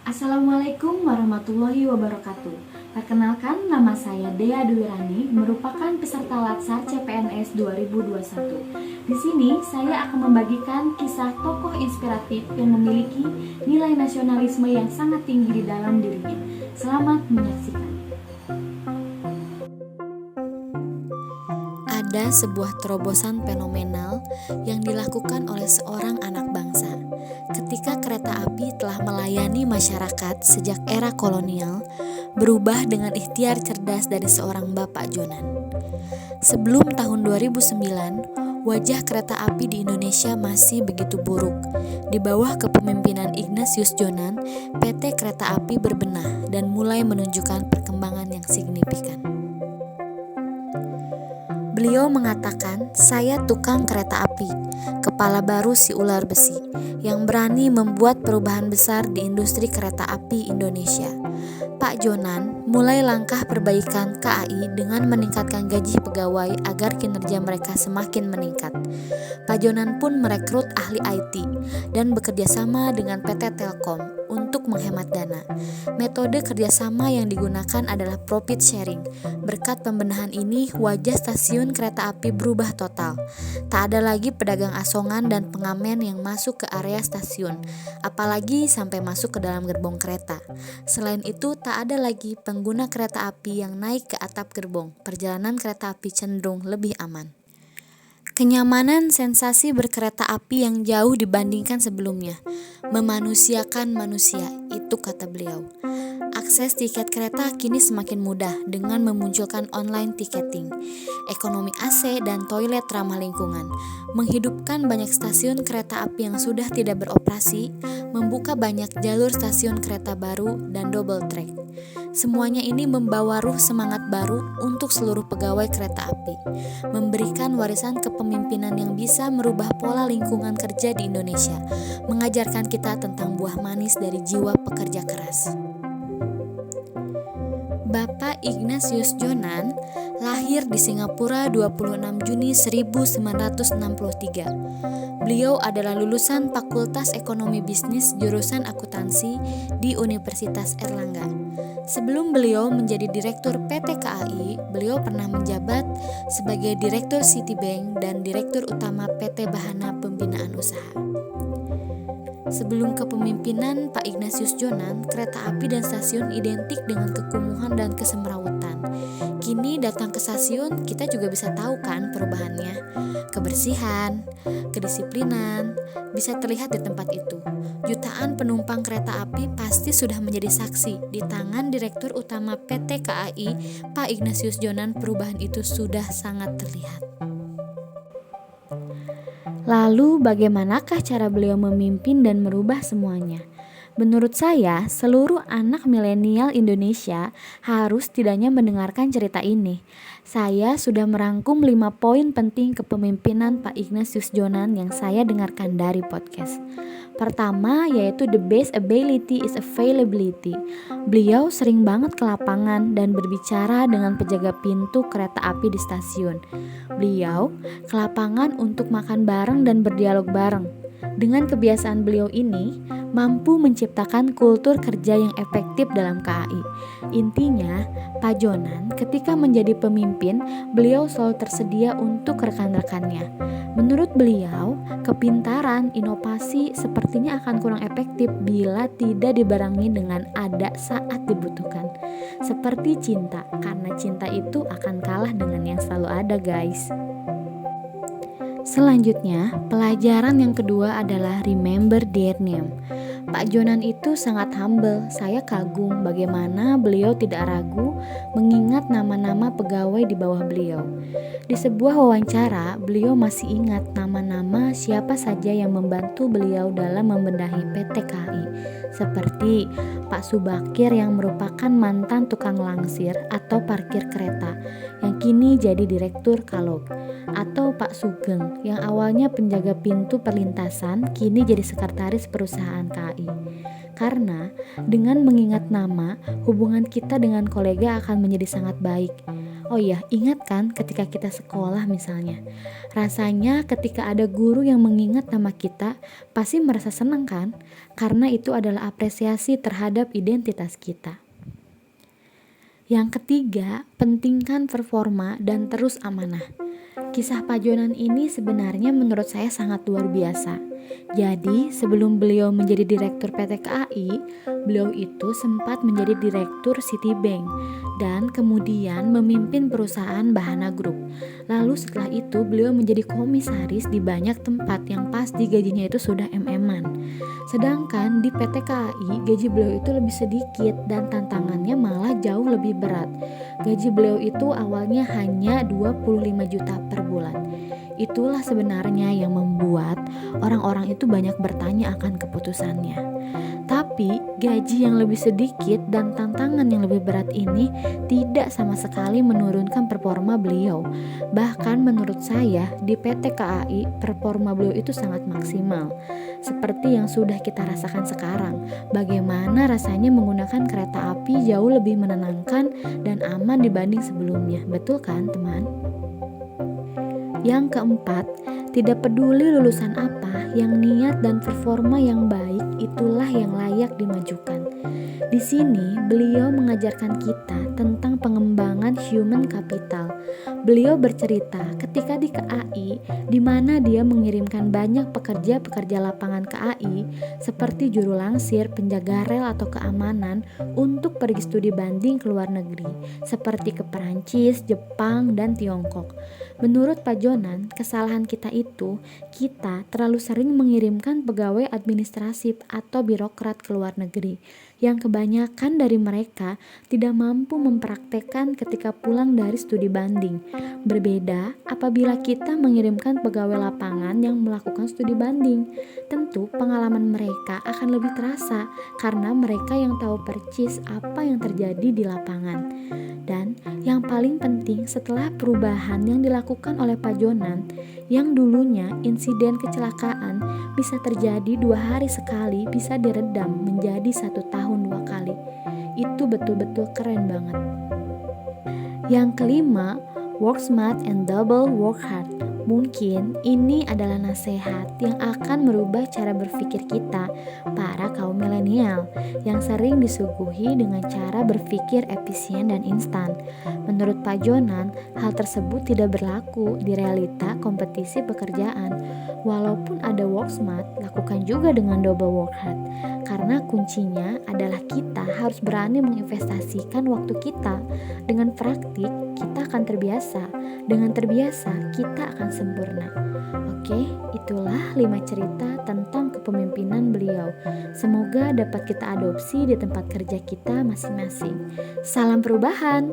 Assalamualaikum warahmatullahi wabarakatuh. Perkenalkan, nama saya Dea Dwirani, merupakan peserta Latsar CPNS 2021. Di sini saya akan membagikan kisah tokoh inspiratif yang memiliki nilai nasionalisme yang sangat tinggi di dalam dirinya. Selamat menyaksikan. Ada sebuah terobosan fenomenal yang dilakukan oleh seorang anak bangsa. Ketika kereta api telah melayani masyarakat sejak era kolonial, berubah dengan ikhtiar cerdas dari seorang Bapak Jonan. Sebelum tahun 2009, wajah kereta api di Indonesia masih begitu buruk. Di bawah kepemimpinan Ignatius Jonan, PT Kereta Api berbenah dan mulai menunjukkan perkembangan yang signifikan. Beliau mengatakan, "Saya tukang kereta api, kepala baru si ular besi, yang berani membuat perubahan besar di industri kereta api Indonesia." Pak Jonan mulai langkah perbaikan KAI dengan meningkatkan gaji pegawai agar kinerja mereka semakin meningkat. Pak Jonan pun merekrut ahli IT dan bekerja sama dengan PT Telkom untuk menghemat dana. Metode kerjasama yang digunakan adalah profit sharing. Berkat pembenahan ini, wajah stasiun kereta api berubah total. Tak ada lagi pedagang asongan dan pengamen yang masuk ke area stasiun, apalagi sampai masuk ke dalam gerbong kereta. Selain itu, tak ada lagi pengguna kereta api yang naik ke atap gerbong. Perjalanan kereta api cenderung lebih aman. Kenyamanan sensasi berkereta api yang jauh dibandingkan sebelumnya. Memanusiakan manusia, itu kata beliau. Akses tiket kereta kini semakin mudah dengan memunculkan online ticketing, ekonomi AC dan toilet ramah lingkungan, menghidupkan banyak stasiun kereta api yang sudah tidak beroperasi, membuka banyak jalur stasiun kereta baru dan double track. Semuanya ini membawa ruh semangat baru untuk seluruh pegawai kereta api, memberikan warisan kepemimpinan yang bisa merubah pola lingkungan kerja di Indonesia, mengajarkan kita tentang buah manis dari jiwa pekerja keras. Bapak Ignatius Jonan lahir di Singapura 26 Juni 1963. Beliau adalah lulusan Fakultas Ekonomi Bisnis jurusan akuntansi di Universitas Erlangga. Sebelum beliau menjadi Direktur PT KAI, beliau pernah menjabat sebagai Direktur Citibank dan Direktur Utama PT Bahana Pembinaan Usaha. Sebelum kepemimpinan Pak Ignatius Jonan, kereta api dan stasiun identik dengan kekumuhan dan kesemrawutan. Kini datang ke stasiun, kita juga bisa tahu kan perubahannya. Kebersihan, kedisiplinan, bisa terlihat di tempat itu. Jutaan penumpang kereta api pasti sudah menjadi saksi di tangan Direktur Utama PT KAI, Pak Ignatius Jonan. Perubahan itu sudah sangat terlihat. Lalu bagaimanakah cara beliau memimpin dan merubah semuanya? Menurut saya, seluruh anak milenial Indonesia harus setidaknya mendengarkan cerita ini. Saya sudah merangkum 5 poin penting kepemimpinan Pak Ignatius Jonan yang saya dengarkan dari podcast. Pertama, yaitu the best ability is availability. Beliau sering banget ke lapangan dan berbicara dengan penjaga pintu kereta api di stasiun. Beliau ke lapangan untuk makan bareng dan berdialog bareng. Dengan kebiasaan beliau ini, mampu menciptakan kultur kerja yang efektif dalam KAI. Intinya, Pak Jonan ketika menjadi pemimpin, beliau selalu tersedia untuk rekan-rekannya. Menurut beliau, kepintaran, inovasi sepertinya akan kurang efektif bila tidak dibarengi dengan ada saat dibutuhkan. Seperti cinta, karena cinta itu akan kalah dengan yang selalu ada, guys. Selanjutnya, pelajaran yang kedua adalah remember their name. Pak Jonan itu sangat humble. Saya kagum bagaimana beliau tidak ragu mengingat nama-nama pegawai di bawah beliau. Di sebuah wawancara, beliau masih ingat nama-nama siapa saja yang membantu beliau dalam membenahi PT KAI, seperti Pak Subakir yang merupakan mantan tukang langsir atau parkir kereta, yang kini jadi Direktur Kalog, atau Pak Sugeng yang awalnya penjaga pintu perlintasan, kini jadi sekretaris perusahaan KAI. Karena dengan mengingat nama, hubungan kita dengan kolega akan menjadi sangat baik. Oh iya, ingat kan ketika kita sekolah misalnya, rasanya ketika ada guru yang mengingat nama kita, pasti merasa senang kan? Karena itu adalah apresiasi terhadap identitas kita. Yang ketiga, pentingkan performa dan terus amanah. Kisah Pak Jonan ini sebenarnya menurut saya sangat luar biasa. Jadi, sebelum beliau menjadi direktur PT KAI, beliau itu sempat menjadi direktur Citibank dan kemudian memimpin perusahaan Bahana Group. Lalu setelah itu beliau menjadi komisaris di banyak tempat yang pasti gajinya itu sudah MM-an. Sedangkan di PT KAI gaji beliau itu lebih sedikit dan tantangannya malah jauh lebih berat. Gaji beliau itu awalnya hanya 25 juta per bulan. Itulah sebenarnya yang membuat orang-orang itu banyak bertanya akan keputusannya. Tapi gaji yang lebih sedikit dan tantangan yang lebih berat ini tidak sama sekali menurunkan performa beliau. Bahkan menurut saya di PT KAI performa beliau itu sangat maksimal. Seperti yang sudah kita rasakan sekarang, bagaimana rasanya menggunakan kereta api jauh lebih menenangkan dan aman dibanding sebelumnya. Betul kan, teman? Yang keempat, tidak peduli lulusan apa, yang niat dan performa yang baik itulah yang layak dimajukan. Di sini beliau mengajarkan kita tentang pengembangan human capital. Beliau bercerita ketika di KAI, di mana dia mengirimkan banyak pekerja-pekerja lapangan KAI seperti juru langsir, penjaga rel atau keamanan untuk pergi studi banding ke luar negeri, seperti ke Perancis, Jepang, dan Tiongkok. Menurut Pak Jonan, kesalahan kita itu, kita terlalu sering mengirimkan pegawai administratif atau birokrat ke luar negeri, yang kebanyakan dari mereka tidak mampu mempraktekkan ketika pulang dari studi banding. Berbeda apabila kita mengirimkan pegawai lapangan yang melakukan studi banding. Tentu pengalaman mereka akan lebih terasa karena mereka yang tahu percis apa yang terjadi di lapangan. Dan yang paling penting setelah perubahan yang dilakukan oleh Pak Jonan, yang dulunya insiden kecelakaan bisa terjadi 2 hari sekali bisa diredam menjadi 1 tahun 2 kali. Itu betul-betul keren banget. Yang kelima, work smart and double work hard. Mungkin ini adalah nasihat yang akan merubah cara berpikir kita, para kaum milenial, yang sering disuguhi dengan cara berpikir efisien dan instan. Menurut Pak Jonan, hal tersebut tidak berlaku di realita kompetisi pekerjaan. Walaupun ada work smart, lakukan juga dengan double work hard. Karena kuncinya adalah kita harus berani menginvestasikan waktu kita. Dengan praktik, kita akan terbiasa. Dengan terbiasa, kita akan sempurna. Oke, itulah 5 cerita tentang kepemimpinan beliau. Semoga dapat kita adopsi di tempat kerja kita masing-masing. Salam perubahan!